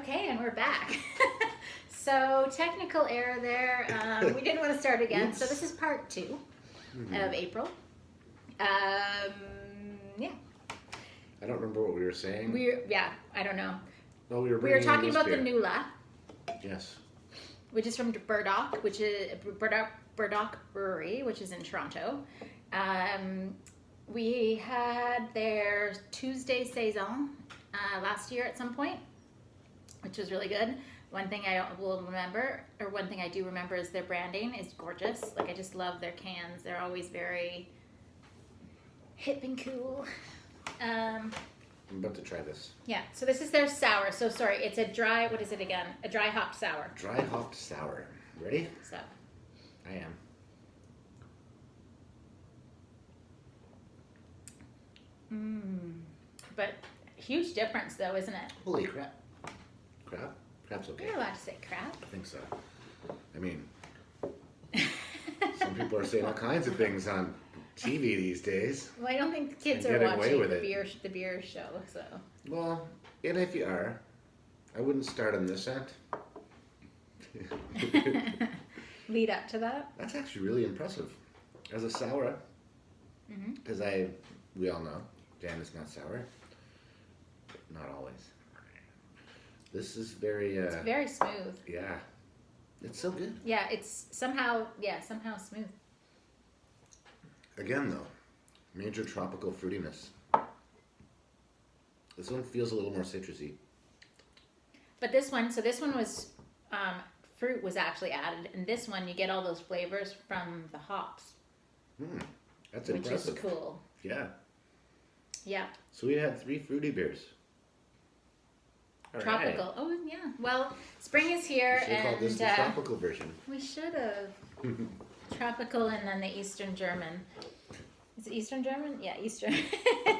Okay, and we're back. So, technical error there. We didn't want to start again. So, this is part 2 of April. Yeah. I don't remember what we were saying. I don't know. No, we were talking about the Nula. Yes. Which is from Burdock, which is Burdock Brewery, which is in Toronto. We had their Tuesday Saison last year at some point, which was really good. One thing I do remember is their branding is gorgeous. Like, I just love their cans. They're always very hip and cool. I'm about to try this. Yeah, so this is their sour. So, sorry, it's a dry, what is it again? A dry hopped sour. Dry hopped sour. Ready? So. I am. But huge difference, though, isn't it? Holy crap. Crap? Crap's okay. You're allowed to say crap. I think so. I mean, some people are saying all kinds of things on TV these days. Well, I don't think kids are watching the beer show, so. Well, and if you are, I wouldn't start on this end. Lead up to that? That's actually really impressive. As a sour, because we all know, Dan is not sour. Not always. This is very... it's very smooth. Yeah. It's so good. Yeah, it's somehow smooth. Again, though, major tropical fruitiness. This one feels a little more citrusy. But this one was, fruit was actually added, and this one you get all those flavors from the hops. That's impressive. Which is cool. Yeah. Yeah. So we had 3 fruity beers. All tropical. Right. Oh, yeah. Well, spring is here, we should have called this the tropical version. We should have. Tropical and then the Eastern German. Is it Eastern German? Yeah, Eastern.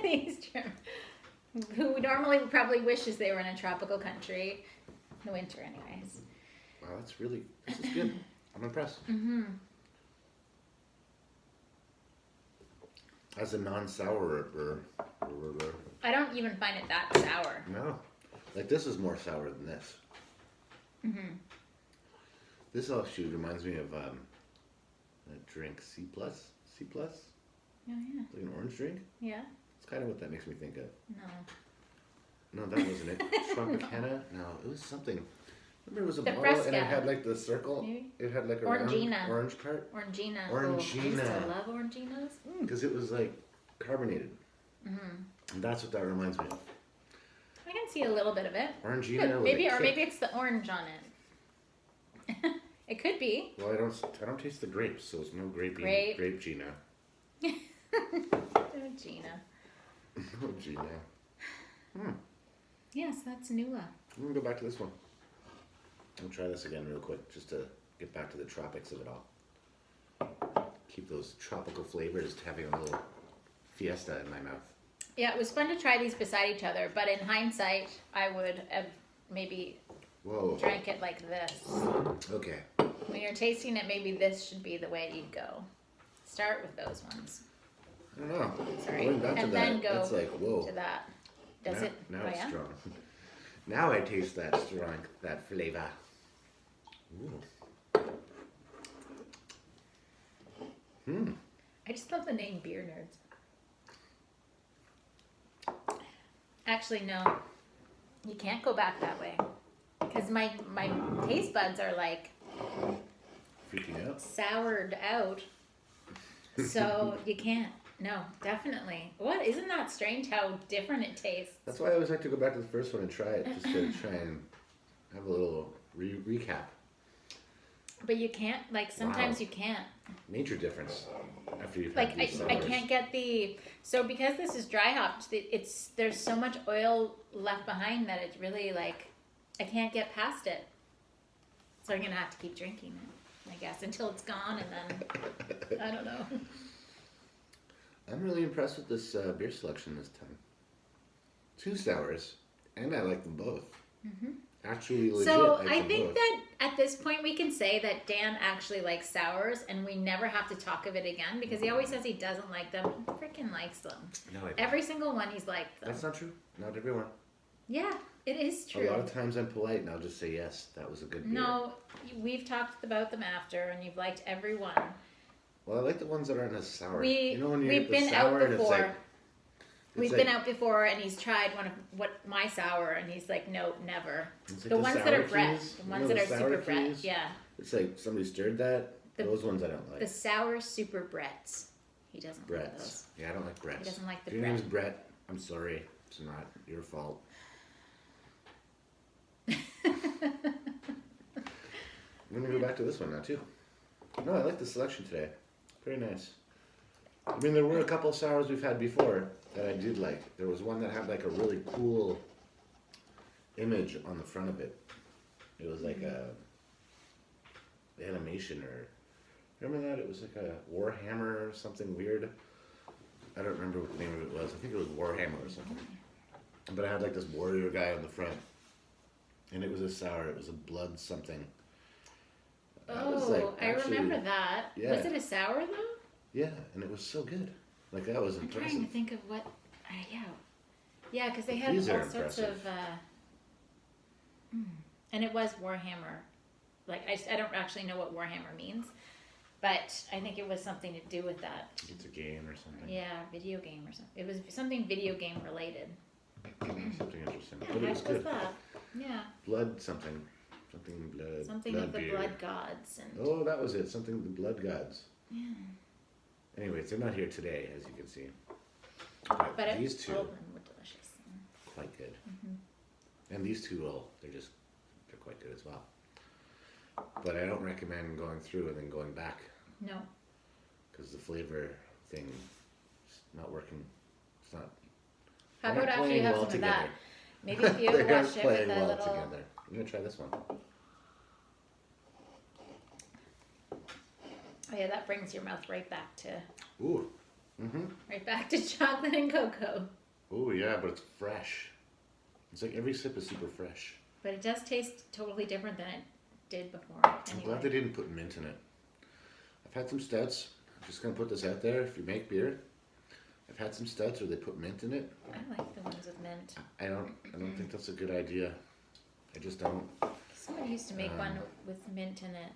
Eastern. Who normally probably wishes they were in a tropical country. In the winter, anyways. Wow, this is good. I'm impressed. As a non-sour, I don't even find it that sour. No. Like, this is more sour than this. This actually reminds me of a drink, C+. C+? Oh, yeah. Like an orange drink? Yeah. It's kind of what that makes me think of. No. No, that wasn't it. Tropicana? No, it was something. Remember, it was a the bottle Fresca. And it had like the circle. Maybe? It had like a Orangina. orange part. Orangina. Orangina. Oh, I used to love Oranginas. Because it was like carbonated. And that's what that reminds me of. I can see a little bit of it. Orangina. Maybe it's the orange on it. It could be. Well, I don't taste the grapes, so it's no grape Gina. Oh, Gina. Oh, Gina. Yes, that's Nula. I'm gonna go back to this one. I'll try this again real quick, just to get back to the tropics of it all. Keep those tropical flavors, having a little fiesta in my mouth. Yeah, it was fun to try these beside each other, but in hindsight, I would have maybe drank it like this. Okay. When you're tasting it, maybe this should be the way you'd go. Start with those ones. I don't know. Sorry. Going back And to then that, go that's like, whoa. to that. Now it's strong. Now I taste that strong, that flavor. Ooh. I just love the name Beer Nerds. Actually, no. You can't go back that way. Because my taste buds are like... Freaking out? Soured out. So you can't. No, definitely. What? Isn't that strange how different it tastes? That's why I always like to go back to the first one and try it, just to try and have a little recap. But you can't, like, sometimes you can't. Major difference after you've like, had these I can't get so because this is dry hopped, there's so much oil left behind that it's really, like, I can't get past it. So I'm going to have to keep drinking it, I guess, until it's gone, and then, I don't know. I'm really impressed with this beer selection this time. 2 sours, and I like them both. Actually, legit. So I think that at this point we can say that Dan actually likes sours, and we never have to talk of it again because he always says he doesn't like them. He freaking likes them. No, I don't. Every single one he's liked them. That's not true. Not everyone. Yeah, It is true. A lot of times I'm polite and I'll just say, yes, that was a good beer. No, we've talked about them after, and you've liked every one. Well, I like the ones that aren't as sour. We've been out before. We've been out before, and he's tried my sour, and he's like, no, never. It's like the ones that are Brett, keys. the ones that are super Brett, keys? yeah. It's like somebody stirred that. Those ones I don't like. The sour super Bretts. He doesn't like those. Yeah, I don't like Bretts. He doesn't like the If your name's Brett, I'm sorry. It's not your fault. I'm gonna go back to this one now too. No, I like the selection today. Very nice. I mean, there were a couple of sours we've had before that I did like. There was one that had like a really cool image on the front of it. It was like a animation or remember that? It was like a Warhammer or something weird. I don't remember what the name of it was. I think it was Warhammer or something. But I had like this warrior guy on the front. And it was a sour. It was a blood something. I remember that. Yeah. Was it a sour though? Yeah, and it was so good. Like that was impressive. I'm trying to think of what. Yeah, because they had These all are sorts impressive. of. And it was Warhammer. Like I don't actually know what Warhammer means, but I think it was something to do with that. It's a game or something. Yeah, video game or something. It was something video game related. Something interesting. Yeah, But it was how was good. that? Yeah. Blood something. Something blood. Something blood of the beer. blood gods and. Oh, that was it. Something of the blood gods. Yeah. Anyways, they're not here today, as you can see. But these two all of them were delicious. quite good. And these two they're quite good as well. But I don't recommend going through and then going back No. because the flavor thing is not working. It's not. How they're about not after you playing have well some of together. that? Maybe if you They aren't wash it playing with a well little. together. I'm gonna try this one. Oh yeah, that brings your mouth right back to Ooh. chocolate and cocoa. Oh yeah, but it's fresh. It's like every sip is super fresh. But it does taste totally different than it did before. I'm glad they didn't put mint in it. I've had some stouts. I'm just gonna put this out there. If you make beer, I've had some stouts where they put mint in it. I like the ones with mint. I don't think that's a good idea. I just don't. Somebody used to make one with mint in it.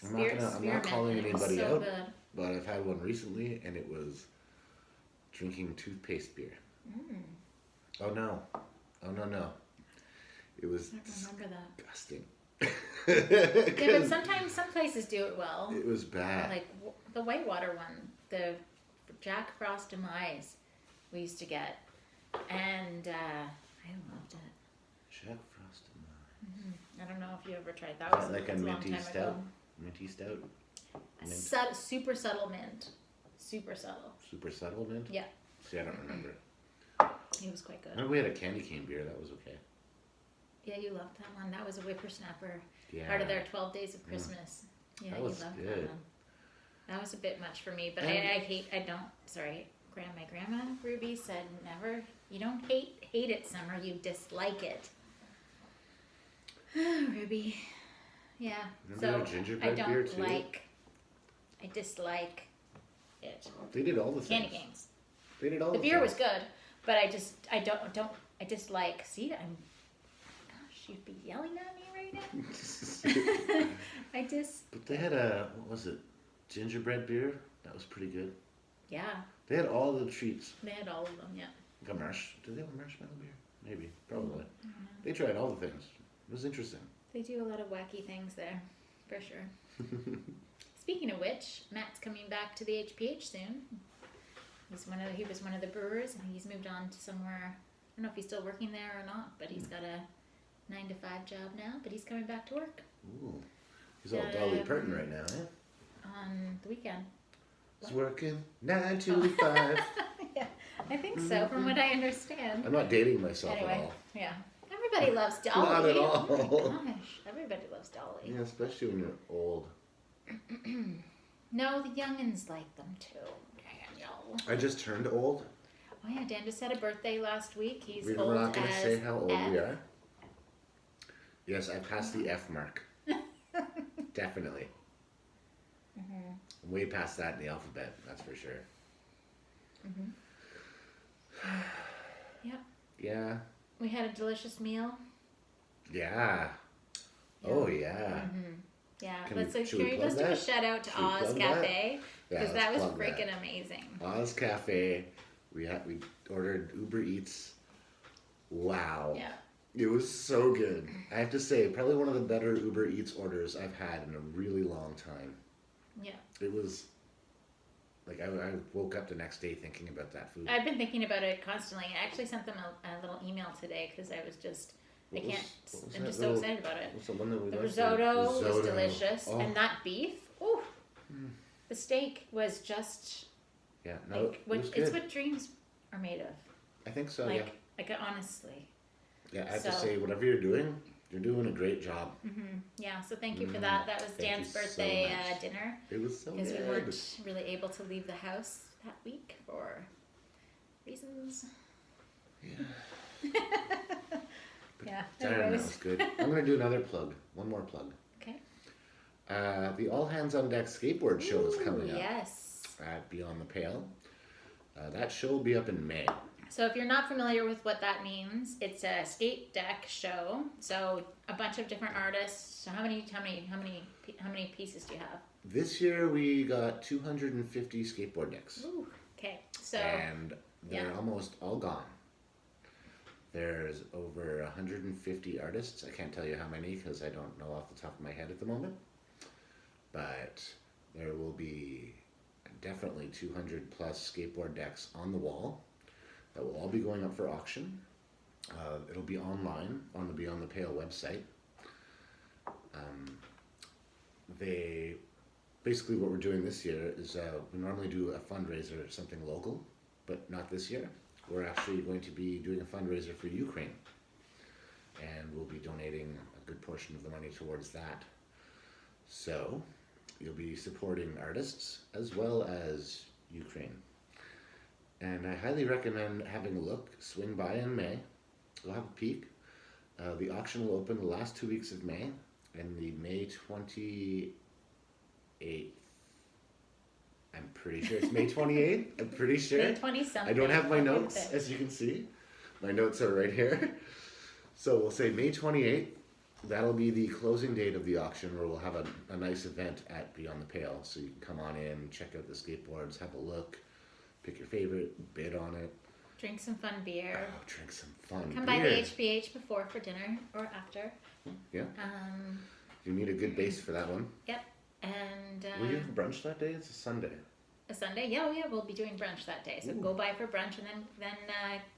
I'm not calling Spearmint, and it was anybody so out, good. but I've had one recently, and it was drinking toothpaste beer. Oh no! It was I don't remember that. disgusting. Yeah, but sometimes some places do it well. It was bad. Like the Whitewater one, the Jack Frost Demise we used to get, and I loved it. Jack Frost and I don't know if you ever tried that. Was like a a long minty time stout. ago. Minty stout. Mint. Super subtle mint. Super subtle. Super subtle mint. Yeah, See, I don't remember. it was quite good. Remember we had a candy cane beer. That was okay. Yeah, you loved that one. That was a whippersnapper. Yeah. Part of their 12 Days of Christmas. Yeah, That you was loved good. that one. That was a bit much for me, but And- my grandma Ruby said never, you don't hate it, Summer, you dislike it. Ruby. Yeah. Remember their gingerbread I beer, don't too? I dislike it. They did all the things. Candy canes. They did all The the beer was things. good, but I dislike, see, gosh, you'd be yelling at me right now. But they had what was it? Gingerbread beer. That was pretty good. Yeah, They had all the treats. they had all of them, yeah. Like did they have a marshmallow beer? Maybe. Probably. They tried all the things. It was interesting. They do a lot of wacky things there, for sure. Speaking of which, Matt's coming back to the HPH soon. He was one of the brewers, and he's moved on to somewhere. I don't know if he's still working there or not, but he's got a 9-to-5 job now. But he's coming back to work Ooh. He's all Dolly Parton right now, eh? on the weekend. He's working 9 to 5. Yeah, I think so, from what I understand. I'm not dating myself Anyway, at all. yeah. Everybody loves Dolly. Not at all. Oh my gosh, everybody loves Dolly. Yeah, especially when you're old. No, the youngins like them too, Daniel. I just turned old. Oh yeah, Dan just had a birthday last week. He's We're old not going to as say how old F. we are. Yes, I passed the F mark. Definitely. I'm way past that in the alphabet, that's for sure. Yep. Yeah, We had a delicious meal. Yeah. Oh yeah. Yeah, Should we plug let's do a that? shout out to Should we Oz plug Cafe Yeah, because let's that was plug that. freaking amazing. Oz Cafe. We ordered Uber Eats. Wow. Yeah. It was so good. I have to say, probably one of the better Uber Eats orders I've had in a really long time. Yeah. It was like I woke up the next day thinking about that food. I've been thinking about it constantly. I actually sent them a little email today because I was just I'm just so excited about it. What's the one that we The liked? risotto was delicious, Oh. and that beef. Ooh, the steak was just Yeah, no, like it was it's good. what dreams are made of. I think so. Yeah. Like honestly. Yeah, I have to So- say, whatever you're doing a great job. Yeah, so thank you for that. That was Thank Dan's you so birthday much. dinner It was so because we good. weren't really able to leave the house that week for reasons. Yeah. Yeah. Darn, that Anyways. was good. I'm gonna do another plug. One more plug. Okay. The All Hands on Deck skateboard show is coming up Yes. at Beyond the Pale. That show will be up in May. So if you're not familiar with what that means, it's a skate deck show. So a bunch of different artists. So how many pieces do you have? This year we got 250 skateboard decks, Ooh. Okay. So and they're yeah. almost all gone. There's over 150 artists. I can't tell you how many because I don't know off the top of my head at the moment. But there will be definitely 200 plus skateboard decks on the wall that will all be going up for auction. It'll be online on the Beyond the Pale website. Basically what we're doing this year is we normally do a fundraiser, something local, but not this year. We're actually going to be doing a fundraiser for Ukraine, and we'll be donating a good portion of the money towards that. So you'll be supporting artists as well as Ukraine. And I highly recommend having a look. Swing by in May. Go have a peek. The auction will open the last 2 weeks of May, and the May 28th. I'm pretty sure it's May 28th. I'm pretty sure. May 20 something. I don't have my I'll go notes, with it. as you can see. My notes are right here. So we'll say May 28th. That'll be the closing date of the auction, where we'll have a nice event at Beyond the Pale. So you can come on in, check out the skateboards, have a look, pick your favorite, bid on it. Drink some fun beer. Oh, drink some fun Come beer. by the HBH before for dinner or after. Yeah. You need a good base for that one. Yep. And Will you have brunch that day? It's a Sunday. a Sunday. Yeah, we'll be doing brunch that day. So Ooh. go by for brunch and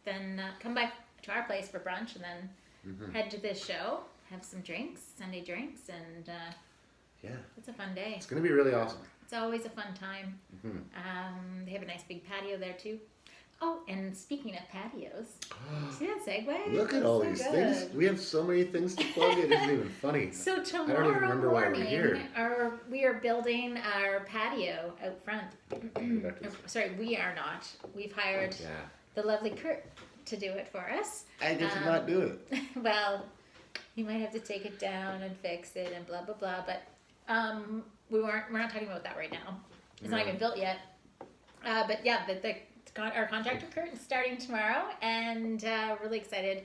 then come by to our place for brunch and then head to this show. Have some drinks, Sunday drinks, and Yeah. it's a fun day. It's going to be really awesome. It's always a fun time. They have a nice big patio there too. Oh, and speaking of patios, see that segue? Look at That's all so these good. things. We have so many things to plug. It isn't even funny. So even tomorrow remember why we're morning, here. we are building our patio out front. Back to this. Sorry, we are not. We've hired Yeah. the lovely Kurt to do it for us. I did not do it. Well, you might have to take it down and fix it and blah blah blah. But we're not talking about that right now. It's not No. even built yet. But yeah, our contractor Kurt is starting tomorrow, and really excited.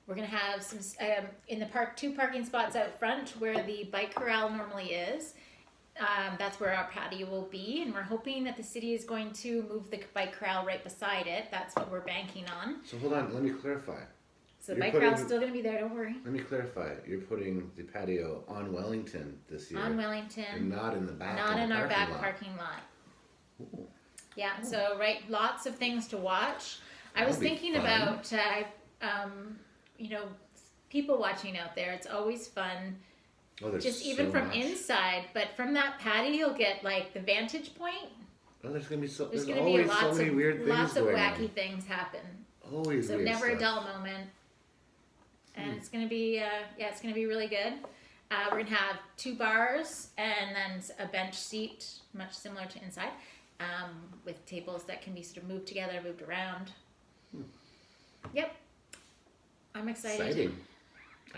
We're gonna have some in the park, 2 parking spots out front where the bike corral normally is. That's where our patio will be, and we're hoping that the city is going to move the bike corral right beside it. That's what we're banking on. So hold on, let me clarify. So the You're bike corral's putting- still gonna be there. Don't worry. Let me clarify. You're putting the patio on Wellington this year. On And Wellington, not in the back. not of in the our back lot. parking lot. Ooh. Yeah, so lots of things to watch. I was That'll be thinking fun. about, people watching out there. It's always fun, Oh, there's just even so from much. inside. But from that patio, you'll get like the vantage point. Oh, there's gonna be There's there's going to be always so lots many of weird things lots of going wacky on. things happen. Always So weird never stuff. a dull moment. And it's going to be it's going to be really good. We're going to have 2 bars and then a bench seat, much similar to inside, with tables that can be sort of moved together, moved around. Yep. I'm excited. Exciting.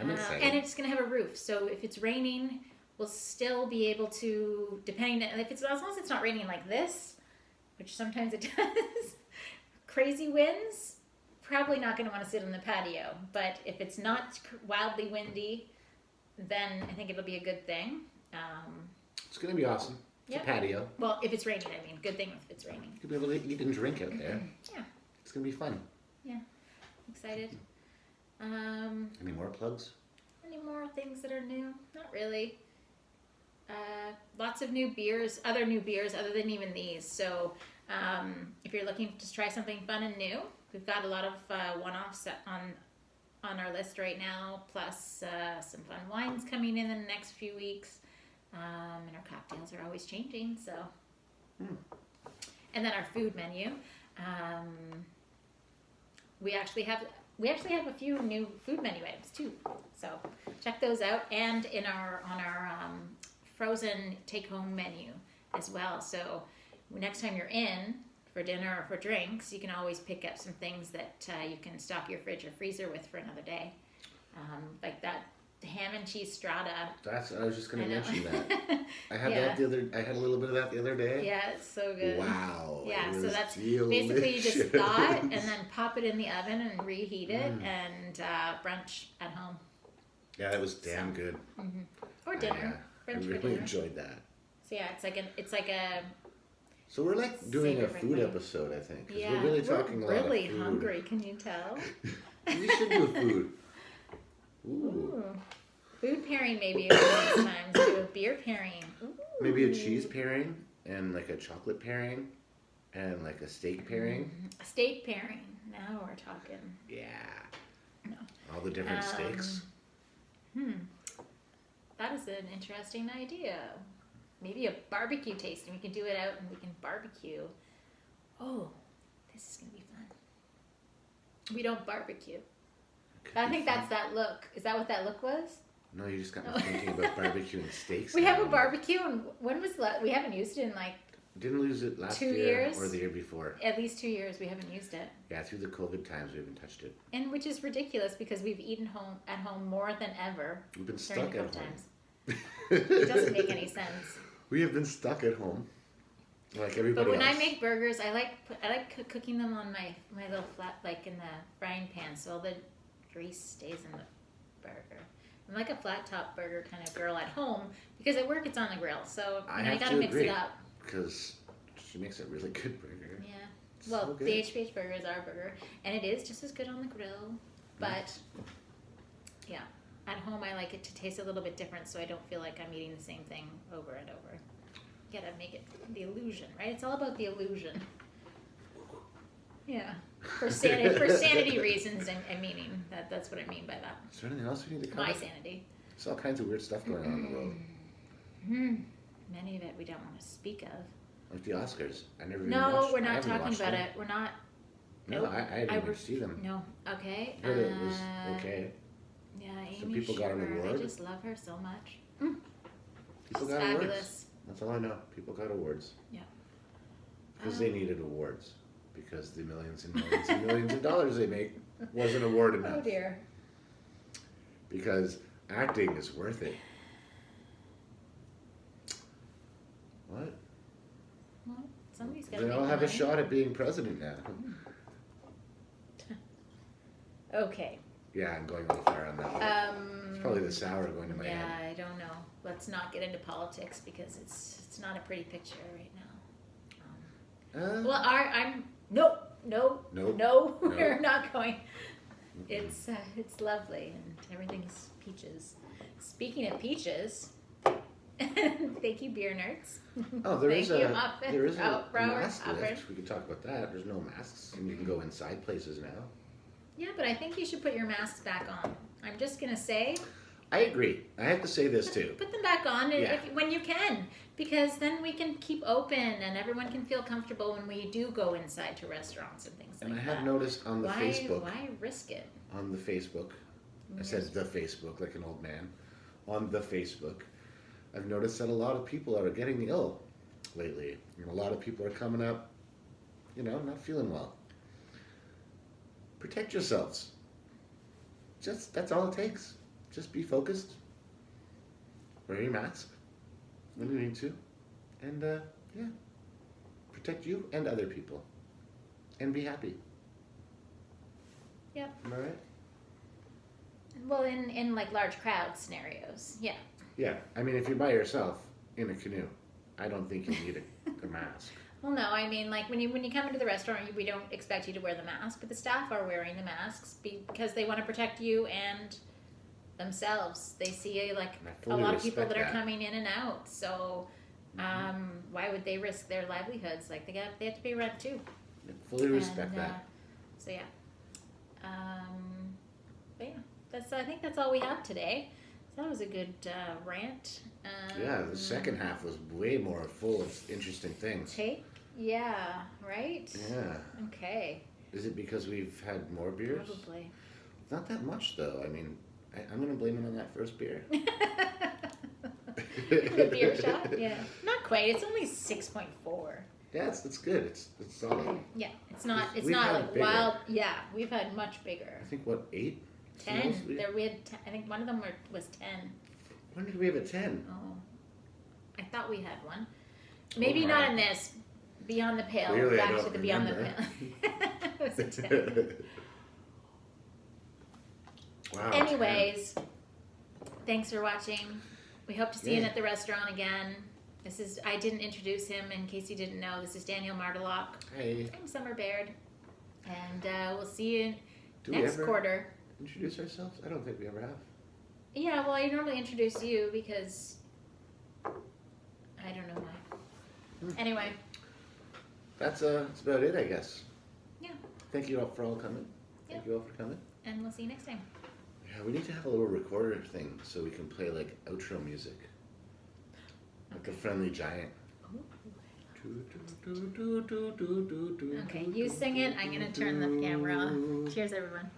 I'm excited. And it's going to have a roof. So if it's raining, we'll still be able to, depending on, as long as it's not raining like this, which sometimes it does, crazy winds, probably not going to want to sit on the patio. But if it's not wildly windy, then I think it'll be a good thing. It's going to be awesome. It's Yep. a patio. Well, if it's raining, I mean, good thing if it's raining. You'll be able to eat and drink out there. Yeah, It's going to be fun. excited. Any more plugs? Any more things that are new? Not really. Lots of new beers, other than even these. So if you're looking to try something fun and new, we've got a lot of one-offs on our list right now, plus some fun wines coming in the next few weeks. And our cocktails are always changing, so. And then our food menu. We actually have a few new food menu items too, so check those out. And on our frozen take-home menu as well. So next time you're in for dinner or for drinks, you can always pick up some things that you can stock your fridge or freezer with for another day, like that ham and cheese strata. I was just going to mention that. I had I had a little bit of that the other day. Yeah, it's so good. Wow. Yeah, so that's delicious. basically you just thaw it and then pop it in the oven and reheat it and brunch at home. Yeah, it was damn good. Or dinner. I Brunch for really dinner. enjoyed that. So yeah, it's like a So we're like doing a Savor food thing. episode, I think. 'Cause yeah. We're really talking a lot of really food. hungry. Can you tell? We should do food. Ooh. Ooh. Food pairing maybe next time. Do a beer pairing. Ooh. Maybe a cheese pairing and like a chocolate pairing and like a steak pairing. A steak pairing. Now we're talking. Yeah. No. All the different steaks. That is an interesting idea. Maybe a barbecue tasting. We can do it out and we can barbecue. Oh, this is going to be fun. We don't barbecue. But I think that's that look. Is that what that look was? No, you just got me thinking about barbecuing steaks. We have a now. barbecue, and when was that? We haven't used it in like Didn't lose it last 2 year years? or the year before. at least 2 years. We haven't used it. Yeah, through the COVID times we haven't touched it. And which is ridiculous because we've eaten at home more than ever We've been during stuck the at COVID home. times. It doesn't make any sense. We have been stuck at home, like everybody But when else. I make burgers, I like cooking them on my little flat, like in the frying pan, so all the grease stays in the burger. I'm like a flat top burger kind of girl at home because at work it's on the grill, so I I have gotta to mix agree. it up. Because she makes a really good burger. Yeah. It's Well, so good. the HPH burger is our burger, and it is just as good on the grill. But yeah, at home I like it to taste a little bit different, so I don't feel like I'm eating the same thing over and over. You gotta make it the illusion, right? It's all about the illusion. Yeah, for sanity reasons, and meaning that's what I mean by that. Is there anything else we need to cover? My sanity. There's all kinds of weird stuff going on in the world. Many of it we don't want to speak of. Like the Oscars. I never even No, watched. we're I not haven't talking watched about them. it. We're not. No, Nope. I didn't even see them. No. Okay. I heard it was okay. Yeah, Some Amy people got an Schumer. I award. just love her so much. People She's got fabulous. awards. That's all I know. People got awards. Yeah. Because they needed awards. Because the millions and millions and millions of dollars they make wasn't award enough. Oh dear. Because acting is worth it. What? Well, somebody's got to They make all the have a money. shot at being president now. Okay. Yeah, I'm going a little far on that one. It's probably the sour going to my Yeah, head. I don't know. Let's not get into politics because it's not a pretty picture right now. Well, I'm no, Nope. we're not going. It's lovely and everything's peaches. Speaking of peaches, thank you, beer nerds. Oh, there is Thank you, a Muffin. there is a Brower, mask Muffin. lift. We could talk about that. There's no masks, and you can go inside places now. Yeah, but I think you should put your masks back on. I'm just gonna say, I agree. I have to say this too. put them back on Yeah. when you can, because then we can keep open and everyone can feel comfortable when we do go inside to restaurants and things And like I that. have noticed on the Facebook. Why risk it? On the Facebook. I said the Facebook like an old man. On the Facebook. I've noticed that a lot of people are getting ill lately. And a lot of people are coming up, not feeling well. Protect yourselves. That's all it takes. Just be focused. Wear your mask when you need to. And, protect you and other people. And be happy. Yep. Am I right? Well, in like large crowd scenarios, yeah. Yeah. I mean, if you're by yourself in a canoe, I don't think you need a mask. Well, no, I mean, like when you come into the restaurant, we don't expect you to wear the mask, but the staff are wearing the masks because they want to protect you and themselves. They see like I a fully lot of people respect that are that. coming in and out, so why would they risk their livelihoods? Like they have to pay rent too. I fully respect And, that. So yeah, but yeah, I think that's all we have today. So that was a good rant. Yeah, the second half was way more full of interesting things. Take? Yeah, right? Yeah. Okay. Is it because we've had more beers? Probably. Not that much, though. I mean, I'm going to blame it on that first beer. The beer shot? Yeah. Not quite. It's only 6.4. Yeah, it's good. It's solid. Yeah. It's not We've not had like bigger. wild. Yeah. We've had much bigger. I think, what, 8? 10. We had I think one of them was 10. When did we have a 10? Oh. I thought we had one. Maybe Oh, not my. in this. Beyond the Pale. Clearly, I Back to don't the Beyond the remember. Pale. It was a 10. Wow. Anyways, thanks for watching. We hope to see you Yeah. at the restaurant again. I didn't introduce him in case you didn't know. This is Daniel Martelock. 10. Hey, I'm Summer Baird. And we'll see you do we next ever quarter. introduce ourselves? I don't think we ever have. Yeah, well, I normally introduce you because I don't know why. Anyway, That's about it, I guess. yeah, Thank you all for all coming. Thank you all for coming. and we'll see you next time. Yeah, we need to have a little recorder thing so we can play like outro music. Like a friendly giant. Okay, you sing it. I'm going to turn the camera on. Cheers, everyone.